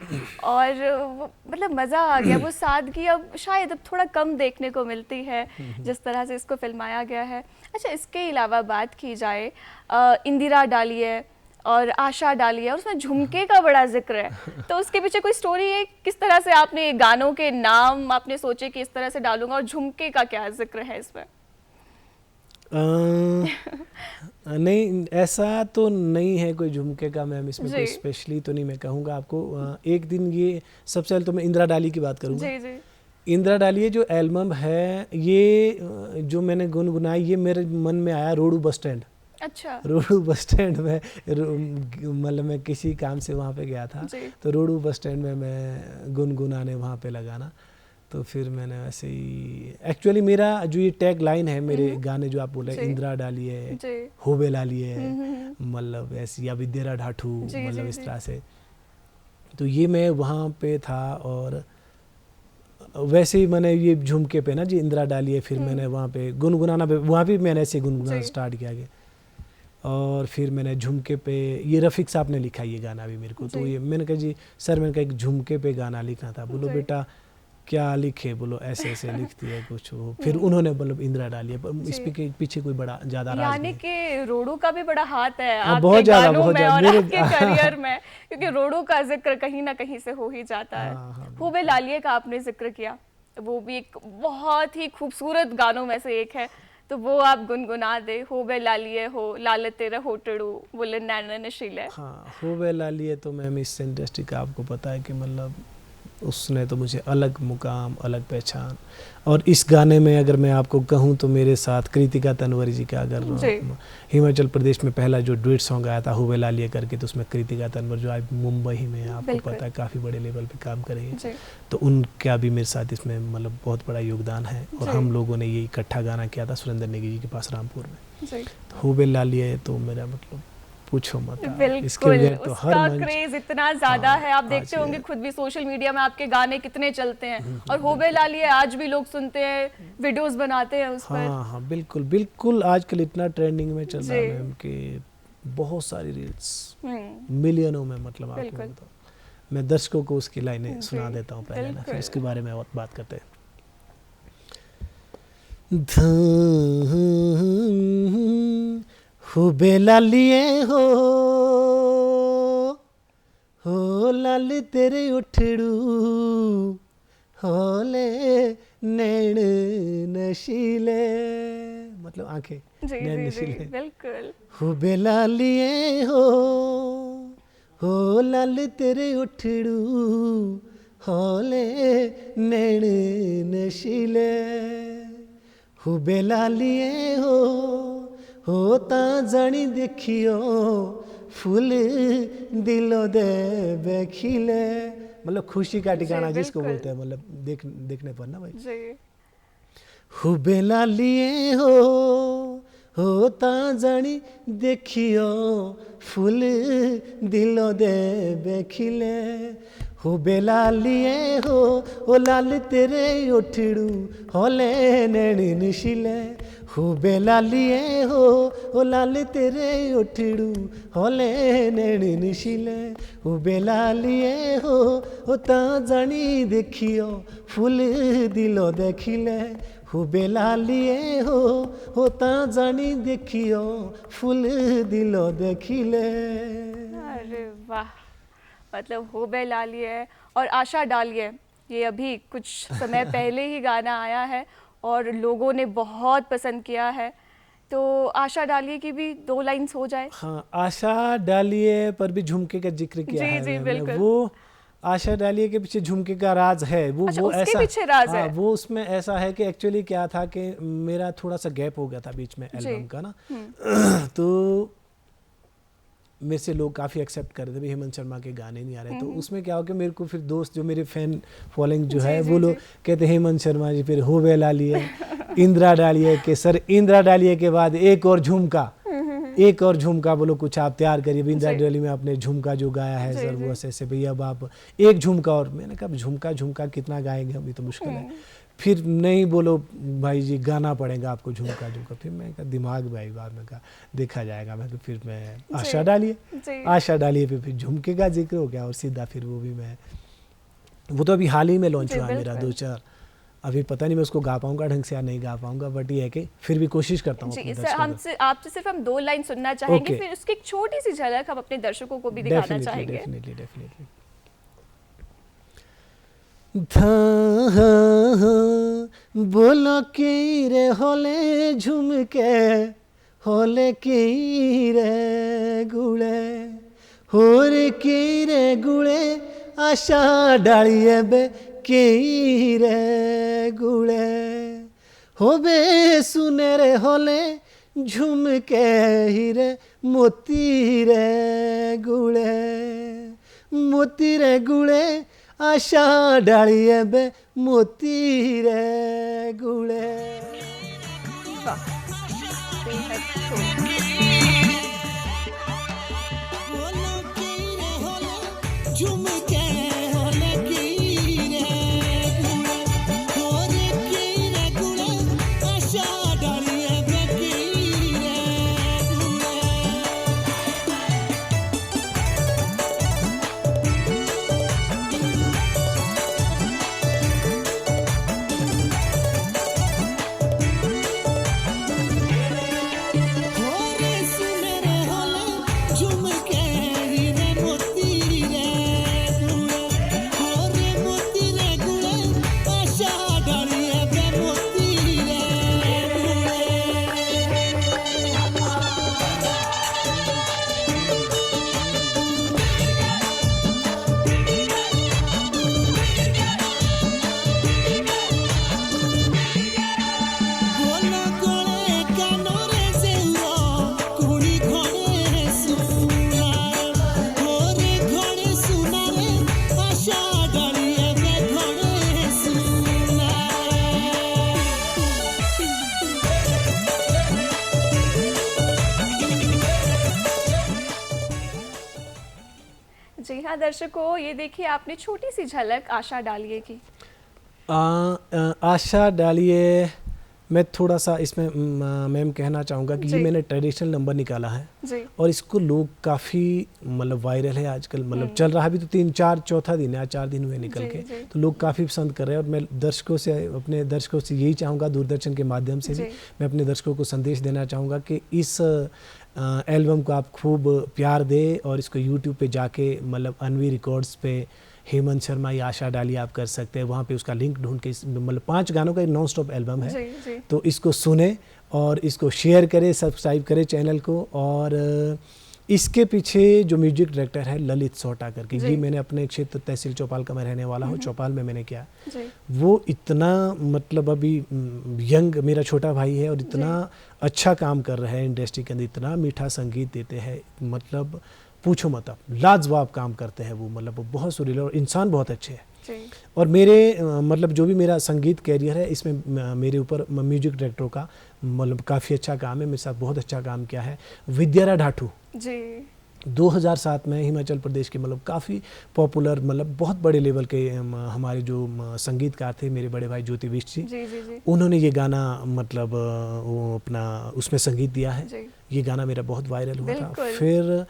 और मतलब मज़ा आ गया। वो सादगी अब शायद अब थोड़ा कम देखने को मिलती है जिस तरह से इसको फिल्माया गया है। अच्छा, इसके अलावा बात की जाए इंदिरा डालिए और आशा डालिए और उसमें झुमके का बड़ा जिक्र है, तो उसके पीछे कोई स्टोरी है? किस तरह से आपने गानों के नाम आपने सोचे कि इस तरह से डालूंगा और झुमके का क्या जिक्र है इसमें? नहीं, ऐसा तो नहीं है कोई झुमके का मैम, इसमें जी। कोई स्पेशली तो नहीं मैं कहूँगा आपको। एक दिन ये सबसे पहले तो मैं इंदिरा डाली की बात करूँगा। जी जी इंदिरा डाली जो एल्बम है ये जो मैंने गुनगुनाई, ये मेरे मन में आया रोडू बस स्टैंड। अच्छा रोडू बस स्टैंड में मतलब मैं किसी काम से वहाँ पे गया था, जी तो रोडू बस स्टैंड में मैं गुनगुनाने वहाँ पे लगाना, तो फिर मैंने वैसे ही एक्चुअली मेरा जो ये टैग लाइन है मेरे गाने जो आप बोल रहे हैं, जी। इंदिरा डाली है, जी होबे लाली है, मतलब ऐसी, या विद्यरा ढाठू, जी, मतलब जी, इस जी। तरह से। तो ये मैं वहाँ पे था, और वैसे ही मैंने ये झुमके पे ना जी इंदिरा डाली है, फिर मैंने वहाँ पे गुनगुनाना पे, वहाँ भी मैंने ऐसे गुनगुनाना जी। स्टार्ट किया गया। और फिर मैंने झुमके पे, ये रफ़ीक साहब ने लिखा ये गाना भी मेरे को, तो जी। ये मैंने कहा जी सर, मैंने कहा एक झुमके पे गाना लिखना था। बोलो जी। बेटा क्या लिखे, बोलो ऐसे ऐसे लिखती है कुछ वो। फिर उन्होंने मतलब इंदिरा डाली है, पर इस जी। पे पीछे कोई बड़ा ज़्यादा राज यानी नहीं। कि रोडू का भी बड़ा हाथ है हाँ, आपके बहुत ज़्यादा, गानों बहुत में ज़्यादा और मेरे आपके करियर में, क्योंकि रोडू का जिक्र कहीं ना कहीं से हो ही जाता है। हाँ, हाँ, होबे लालिए का आपने जिक्र किया, वो भी एक बहुत ही खूबसूरत गानों में से एक है, तो वो आप गुनगुना दे। होबे लालिए हो लाल तेरा होटड़ू बोले नैना नशीले। हाँ, होबे लाली है तो मैम इस इंडस्ट्री का आपको पता है कि मतलब उसने तो मुझे अलग मुकाम, अलग पहचान। और इस गाने में अगर मैं आपको कहूँ तो मेरे साथ कृतिका तनवरी जी का, अगर जी। हिमाचल प्रदेश में पहला जो डुएट सॉन्ग आया था होबे लालिए करके, तो उसमें कृतिका तनवर जो आज मुंबई में है, आपको बिल्कुल। पता है काफ़ी बड़े लेवल पे काम कर रही है, जी तो उनका भी मेरे साथ इसमें मतलब बहुत बड़ा योगदान है। और जी। हम लोगों ने ये इकट्ठा गाना किया था सुरेंद्र नेगी जी के पास रामपुर में। जी तो होबे लालिए तो मेरा मतलब पूछो मत आप, इसके बिल्कुल, बगैर तो हर उसका मंच। क्रेज इतना ज्यादा हाँ, है, आप आज देखते ये- होंगे खुद भी सोशल मीडिया में आपके गाने कितने चलते हैं, और होबे लालिए आज भी लोग सुनते हैं, वीडियोस बनाते हैं उस पर। हाँ हाँ, बिल्कुल बिल्कुल, आजकल इतना ट्रेंडिंग में चल रहा है जी। मैम कि बहुत सारी रील्स हम्म, मिलियनों में, मतलब आपको बिल्कुल। बताऊं। मैं दर्शकों को उसकी लाइनें जी, सुना देता हूँ पहले ना, फिर बिल्कुल। इसके बारे में और बात करते हैं। होबे लालिए हो लाल तेरे उठड़ू, होले नैन नशीले, मतलब आंखें जी नैन जी जी नशीले। बिल्कुल। होबे लालिए हो लाल तेरे उठड़ू, होले नैन नशीले। होबे लालिए हो ता जानी देखियो, फूल दिलो दे बेखिले, मतलब खुशी का ठिकाना जिसको बिल्कुल। बोलते हैं, मतलब देखने पर ना भाई। जी होबे लालिए हो ता जानी देखियो, फूल दिलो दे बेखिले। होबे लालिए हो लाल तेरे उठड़ू, होले नैनी निशिले। होबे लालिए हो लाल तेरे उठड़ू, होले नैनी निशिले। होबे लालिए हो ता जानी देखियो, फूल दिलो देखिले। होबे लालिए हो ता जानी देखियो, फूल दिलो देखिले। अरे वाह, मतलब होबे लालिए और आशा डालिए, ये अभी कुछ समय पहले ही गाना आया है और लोगों ने बहुत पसंद किया है, तो आशा डालिए की भी 2 लाइन्स हो जाए। हाँ, आशा डालिए पर भी झुमके का जिक्र किया जी है जी मैम ने। बिल्कुल। वो आशा डालिए के पीछे झुमके का राज है, अच्छा, वो उसके ऐसा, पीछे राज हाँ, है। वो उसमें ऐसा है कि एक्चुअली क्या था कि मेरा थोड़ा सा गैप हो गया था बीच में जी। एल्बम का ना, तो मेरे से लोग काफ़ी एक्सेप्ट कर रहे थे, हेमंत शर्मा के गाने नहीं आ रहे, तो उसमें क्या हो कि मेरे को फिर दोस्त जो मेरे फैन फॉलोइंग जो जी, है जी, वो लोग जी। कहते हेमंत शर्मा जी फिर होबे लालिए, इंदिरा डालिए के सर, इंदिरा डालिए के बाद एक और झुमका, एक और झुमका बोलो कुछ आप तैयार करिए। इंदिरा जी। डाली में आपने झुमका जो गाया है जी, सर, जी। वो ऐसे ऐसे भैया अब आप एक झुमका और। मैंने कहा झुमका झुमका कितना गाएंगे हम, ये तो मुश्किल है। फिर नहीं बोलो भाई जी गाना पड़ेगा आपको झुमका झुमका। फिर मैं कहा दिमाग में आई बात, मैं कहा देखा जाएगा। मैं तो फिर मैं आशा डालिए, जी आशा डालिए पे फिर झुमके का जिक्र हो गया, और सीधा फिर वो भी मैं, वो तो अभी हाल ही में लॉन्च जी, हुआ है मेरा बिल्कुल। 2-4, अभी पता नहीं मैं उसको गा पाऊंगा ढंग से या नहीं गा पाऊंगा, बट ये है कि फिर भी कोशिश करता हूँ जी, अपने सर दर्शकों को। हमसे आपसे सिर्फ हम 2 लाइन सुनना चाहेंगे, ओके। फिर उसकी एक छोटी सी झलक हम अपने दर्शकों को भी दिखाना डेफिनेटली चाहेंगे। Definitely definitely. धा बोलो की रे होले झुमके होले की रे गुळे होर की रे गुळे आशा डाळिए बे की रे गुळे होबे सुनेरे होले झुमके हिरे मोती रे गुळे मोती रे गुळे आशा डाळिए बे मोती रे गुळे वाह, बेहद खूब। जी हाँ दर्शकों, ये देखिए आपने छोटी सी झलक आशा डालिए की। आशा डालिए मैं थोड़ा सा इसमें मैम कहना चाहूँगा कि ये जी। मैंने ट्रेडिशनल नंबर निकाला है जी और इसको लोग काफ़ी मतलब वायरल है आजकल, मतलब चल रहा है अभी तो 3-4 चौथा दिन है, आज 4 दिन हुए निकल जी, के, जी। तो लोग काफ़ी पसंद कर रहे हैं। और मैं दर्शकों से अपने दर्शकों से यही चाहूँगा, दूरदर्शन के माध्यम से भी जी। मैं अपने दर्शकों को संदेश देना चाहूँगा कि इस एल्बम को आप खूब प्यार दें और इसको यूट्यूब पे जाके मतलब अनवी रिकॉर्ड्स पे हेमंत शर्मा या आशा डाली आप कर सकते हैं, वहाँ पे उसका लिंक ढूंढ के मतलब 5 गानों का एक नॉन स्टॉप एल्बम है। जी जी तो इसको सुने और इसको शेयर करें, सब्सक्राइब करें चैनल को। और इसके पीछे जो म्यूजिक डायरेक्टर है ललित सोटा करके, जी। ये मैंने अपने क्षेत्र तहसील चौपाल का मैं रहने वाला हूँ, चौपाल में मैंने किया। जी वो इतना मतलब अभी यंग मेरा छोटा भाई है और इतना अच्छा काम कर रहा है इंडस्ट्री के अंदर, इतना मीठा संगीत देते हैं, मतलब पूछो मत आप, लाजवाब काम करते हैं वो, मतलब वो बहुत सुरीले और इंसान बहुत अच्छे हैं। जी और मेरे मतलब जो भी मेरा संगीत कैरियर है इसमें मेरे ऊपर म्यूजिक डायरेक्टरों का मतलब काफ़ी अच्छा काम है, मेरे साथ बहुत अच्छा काम किया है विद्यारा ढाठू। जी 2007 में हिमाचल प्रदेश के मतलब काफ़ी पॉपुलर मतलब बहुत बड़े लेवल के हमारे जो संगीतकार थे, मेरे बड़े भाई ज्योति विष्ट जी, जी जी जी उन्होंने ये गाना मतलब वो अपना उसमें संगीत दिया है। जी ये गाना मेरा बहुत वायरल हुआ था। बिल्कुल। फिर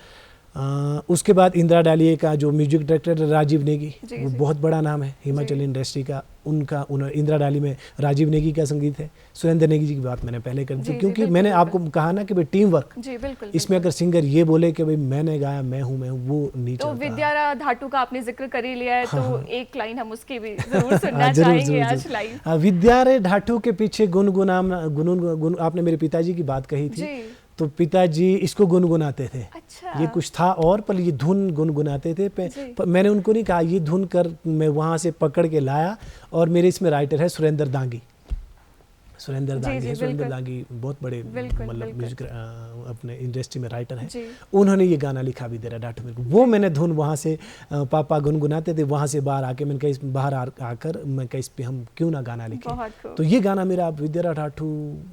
उसके बाद इंदिरा डालिए का जो म्यूजिक डायरेक्टर राजीव नेगी, जी, वो जी। बहुत बड़ा नाम है हिमाचल इंडस्ट्री का, उनका इंदिरा डाली में राजीव नेगी का संगीत है। सुरेंद्र नेगी जी की बात मैंने पहले कर जी, दी जी, क्योंकि बिल्कुल, मैंने बिल्कुल। आपको कहा ना कि भाई टीम वर्क, जी बिल्कुल इसमें अगर सिंगर ये बोले कि भाई मैंने गाया मैं हूँ वो नहीं तो चलता। विद्यारा धाटू का आपने जिक्र कर ही लिया है, तो हाँ। एक लाइन हम उसकी भी जरूर सुनना हाँ, जरूर, चाहेंगे जरूर, आज जरूर। लाइन। हाँ, विद्यारे ढाठू के पीछे गुनगुन आपने मेरे पिताजी की बात कही थी, जी तो पिताजी इसको गुनगुनाते थे। अच्छा ये कुछ था और पर ये धुन गुनगुनाते थे। जी। मैंने उनको नहीं कहा ये धुन कर, मैं वहाँ से पकड़ के लाया और मेरे इसमें राइटर है सुरेंद्र दांगी। सुरेंद्र जी, दांगी जी, है, सुरेंद्र बिल्कुल। दांगी बहुत बड़े बिल्कुल, मतलब बिल्कुल। म्यूजिक अपने इंडस्ट्री में राइटर हैं। जी उन्होंने ये गाना लिखा भी दे रहा ढाठू मेरे को, वो मैंने धुन वहाँ से पापा गुनगुनाते थे, वहाँ से बाहर आके मैंने कहा बाहर आकर मैं कहा इस पे हम क्यों ना गाना लिखें। बहुत खूब। तो ये गाना मेरा विद्यारा ढाठू,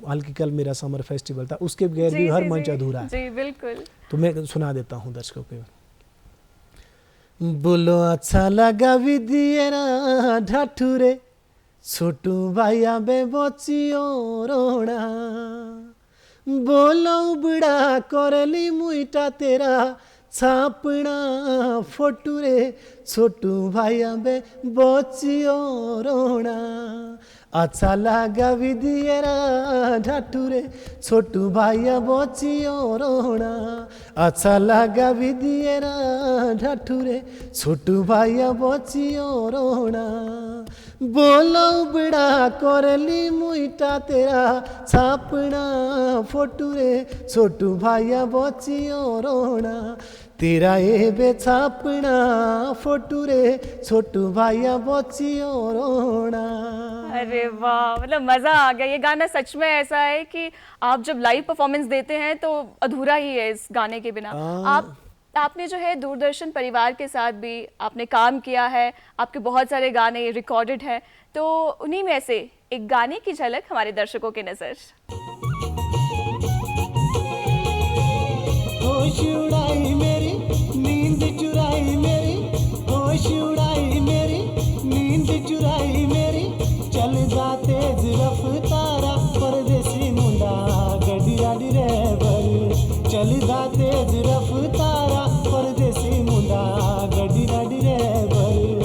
हल्की कल मेरा समर फेस्टिवल था, उसके बगैर भी हर मंच अधूरा है। जी बिल्कुल। तो मैं सुना देता हूँ दर्शकों को। बोलो अच्छा लगा विद्यारा ढाठू रे, छोटू भाइया बे बचियो रोना, बोलो बड़ा करली मुईटा तेरा छापना फोटू रे, छोटू भाइया बे बचियो रोना, अच्छा लगा विदियरा ढाठुरे छोटू भाइया बचियो रोना अच्छा लगा विदियरा ढाठुरे छोटू भाइया बचियो रोना बोलो बड़ा करली मुईटा तेरा छापना फोटुरे छोटू भाइया बचियो रोना तेरा ये बेछापना फोटुरे छोटू भाइया बचियो रोना। अरे वाह, मतलब मजा आ गया। ये गाना सच में ऐसा है कि आप जब लाइव परफॉर्मेंस देते हैं तो अधूरा ही है इस गाने के बिना। आपने जो है दूरदर्शन परिवार के साथ भी आपने काम किया है, आपके बहुत सारे गाने रिकॉर्डेड हैं, तो उन्हीं में से एक गाने की झलक हमारे दर्शकों के नजर। होश उड़ाई मेरी नींद चुराई मेरी होश उड़ाई मेरी नींद चुराई मेरी चल जा तेज रफ्तारा परदेसी मुंडा गडिया ड्राइवर चल जा तेज रफ्तारा परदेसी मुंडा गडिया ड्राइवर।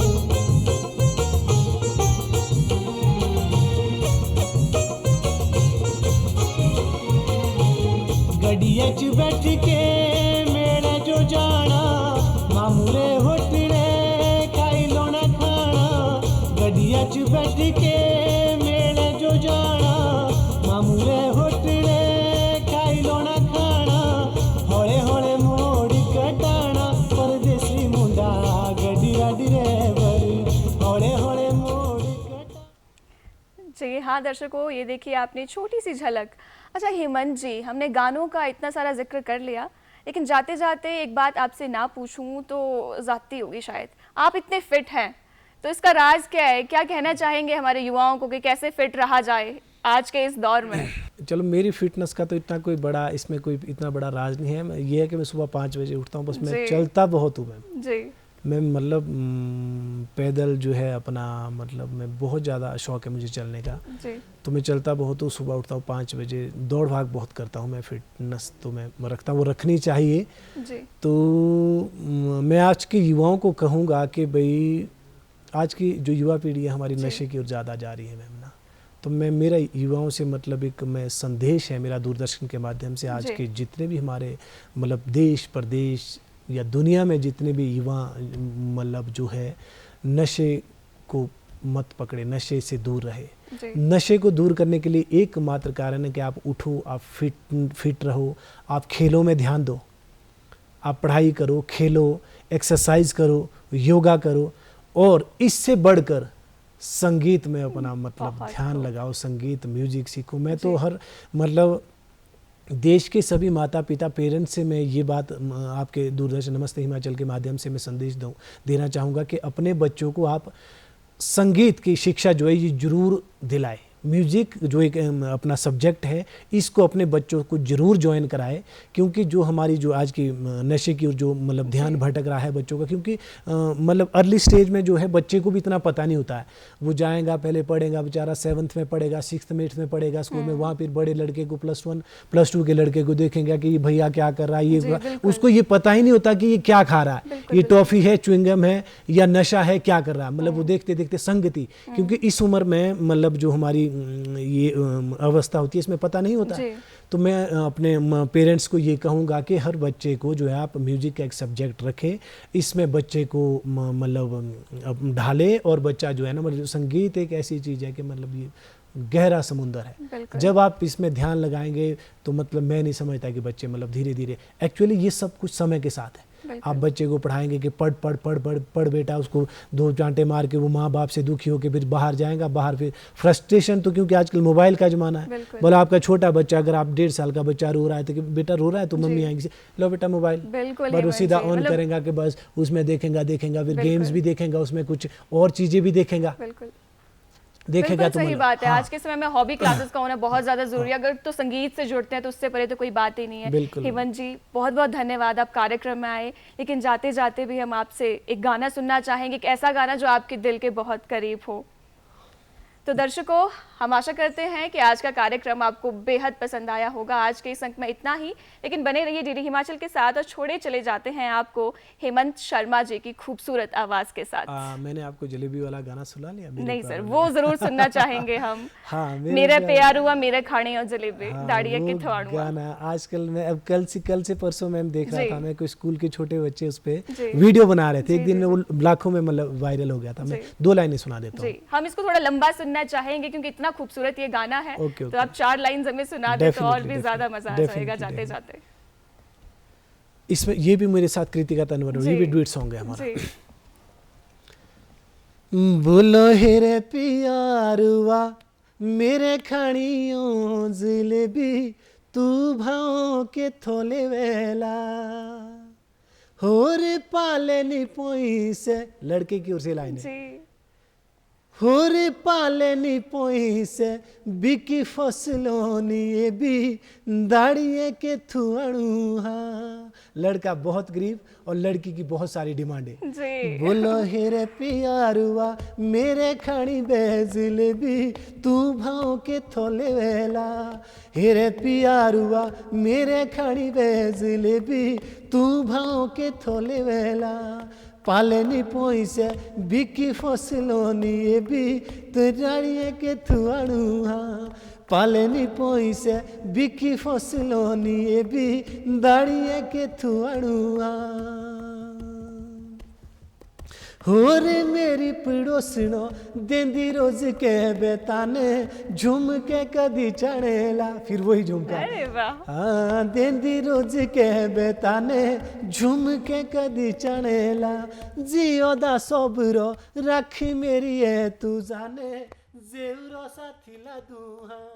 गडिया च बैठ के मेरा जो जाना मामूरे होटले खाई लो ना खाना गडिया च बैठ के मेरा जो जाना मामूरे होटले खाई लो ना खाना होले होले मोड़ कटाना परदेसी मुंडा गडिया ड्राइवर होले होले मोड़ कटाना। जी हाँ दर्शकों, ये देखिए आपने छोटी सी झलक। अच्छा हेमंत जी, हमने गानों का इतना सारा जिक्र कर लिया, लेकिन जाते जाते एक बात आपसे ना पूछूं तो ज़्यादती होगी शायद। आप इतने फिट हैं, तो इसका राज क्या है? क्या कहना चाहेंगे हमारे युवाओं को कि कैसे फिट रहा जाए आज के इस दौर में? चलो, मेरी फिटनेस का तो इतना कोई बड़ा इसमें कोई इतना बड़ा राज नहीं है। ये है कि मैं सुबह 5 बजे उठता हूँ, बस मैं चलता बहुत हूँ मैं मतलब पैदल जो है अपना मतलब मैं बहुत ज़्यादा शौक है मुझे चलने का जी। तो मैं चलता बहुत हूँ, सुबह उठता हूँ 5 बजे, दौड़ भाग बहुत करता हूँ मैं। फिटनेस तो मैं रखता हूँ, वो रखनी चाहिए जी। तो मैं आज के युवाओं को कहूँगा कि भाई आज की जो युवा पीढ़ी है हमारी नशे की ओर ज़्यादा जा रही है मैम ना, तो मैं मेरा युवाओं से मतलब एक मैं संदेश है मेरा दूरदर्शन के माध्यम से आज के जितने भी हमारे मतलब देश प्रदेश या दुनिया में जितने भी युवा मतलब जो है नशे को मत पकड़े, नशे से दूर रहे। नशे को दूर करने के लिए एकमात्र कारण है कि आप उठो, आप फिट रहो, आप खेलों में ध्यान दो, आप पढ़ाई करो, खेलो, एक्सरसाइज करो, योगा करो और इससे बढ़कर संगीत में अपना मतलब ध्यान लगाओ, संगीत म्यूजिक सीखो। मैं तो हर मतलब देश के सभी माता पिता पेरेंट्स से मैं ये बात आपके दूरदर्शन नमस्ते हिमाचल के माध्यम से मैं संदेश देना चाहूँगा कि अपने बच्चों को आप संगीत की शिक्षा जो है ये जरूर दिलाए। म्यूज़िक जो एक अपना सब्जेक्ट है इसको अपने बच्चों को ज़रूर ज्वाइन कराए, क्योंकि जो हमारी जो आज की नशे की जो मतलब ध्यान भटक रहा है बच्चों का, क्योंकि मतलब अर्ली स्टेज में जो है बच्चे को भी इतना पता नहीं होता है। वो जाएगा, पहले पढ़ेगा बेचारा, 7th में पढ़ेगा, 6th में 8th में पढ़ेगा स्कूल में, वहाँ फिर बड़े लड़के को +1 +2 के लड़के को देखेंगे कि ये भैया क्या कर रहा है, ये उसको ये पता ही नहीं होता कि ये क्या खा रहा है, ये टॉफ़ी है, च्युइंगम है या नशा है, क्या कर रहा है। मतलब वो देखते देखते संगति, क्योंकि इस उम्र में मतलब जो हमारी ये अवस्था होती है इसमें पता नहीं होता। तो मैं अपने पेरेंट्स को ये कहूँगा कि हर बच्चे को जो है आप म्यूज़िक का एक सब्जेक्ट रखें, इसमें बच्चे को मतलब ढाले और बच्चा जो है ना मतलब संगीत एक ऐसी चीज़ है कि मतलब ये गहरा समुंदर है। जब आप इसमें ध्यान लगाएंगे तो मतलब मैं नहीं समझता कि बच्चे मतलब धीरे धीरे, एक्चुअली ये सब कुछ समय के साथ है। आप बच्चे को पढ़ाएंगे कि पढ़ पढ़ पढ़ पढ़ पढ़ बेटा, उसको 2 चांटे मार के वो माँ बाप से दुखी होकर फिर बाहर जाएगा, बाहर फिर फ्रस्ट्रेशन, तो क्योंकि आजकल मोबाइल का ज़माना है। बोला आपका छोटा बच्चा, अगर आप 1.5 साल का बच्चा रो रहा है तो कि बेटा रो रहा है तो मम्मी आएंगी, लो बेटा मोबाइल, बस वो सीधा ऑन करेगा कि बस उसमें देखेगा फिर गेम्स भी देखेगा, उसमें कुछ और चीज़ें भी देखेगा। देखेगा तो सही बात है। आज के समय में हॉबी क्लासेस का होना बहुत ज्यादा जरूरी है। अगर तो संगीत से जुड़ते हैं तो उससे परे तो कोई बात ही नहीं है। हेमंत जी बहुत बहुत धन्यवाद, आप कार्यक्रम में आए, लेकिन जाते जाते भी हम आपसे एक गाना सुनना चाहेंगे, एक ऐसा गाना जो आपके दिल के बहुत करीब हो। तो दर्शकों हम आशा करते हैं कि आज का कार्यक्रम आपको बेहद पसंद आया होगा। आज के इस अंक में इतना ही, लेकिन बने रहिए डीडी हिमाचल के साथ और छोड़े चले जाते हैं आपको हेमंत शर्मा जी की खूबसूरत आवाज के साथ। मैंने आपको जलेबी वाला गाना सुना लिया? नहीं सर, वो जरूर सुनना चाहेंगे हम। हाँ, मेरे प्यार हुआ मेरे खाने और जलेबी, हाँ, दाड़िया वो के थवाड़ुआ गाना आजकल मैं अब कल से परसों मैं देख रहा जी। था, मैं कोई स्कूल के छोटे बच्चे उस पे जी। वीडियो बना रहे थे। जी, एक दिन जी, में वो लाखों में मतलब वायरल हो गया था। मैं जी। 2 लाइनें सुना देता हूँ। जी, हम इसको थोड़ा लंबा सुनना चाहेंगे क्योंकि इतना खूबसूरत ये गाना है। ओके, तो ओके। आप 4 लाइन हमें सुना दे तो और भी Definitely, ज्यादा मजा आ जाएगा definitely, जाते definitely। जाते। इसमें ये भी मेरे साथ कृतिका तनवर, ये जी। भी डुएट सॉन्ग है हमारा। जी बोलो हेरे प्यारुआ मेरे खानियों जलेबी तू भाव के थोले वेला होरे पाले नी पोई से, लड़के की ओर से लाइन है, जी होरे पाले नी पोई से बिकी फसलों नी ये भी दाड़िए के थुआड़ूहा। लड़का बहुत गरीब और लड़की की बहुत सारी डिमांड है। जी बोलो हेरे प्यारुआ मेरे खानी बेजलेबी तू भाव के थोले वेला, हेरे प्यारुआ मेरे खानी बेजलेबी तू भाव के थोले वेला पालेनी पोई से बिकी फसलों नी ये भी तराड़िए के थुआड़ूहा। पालेनी पोई से बिकी फसलों नी ये भी दाड़िए के थुआड़ूहा। होरे मेरी पड़ोसनो देंदी रोज के बेताने झूम के कदी चढ़ेला, फिर वही झुमका। अरे वाह, हाँ, देंदी रोज के बेताने झूम के कदी चढ़ेला जियो दा सोबरो रखी मेरी है तू जाने जेवरो साथी ला दूहा।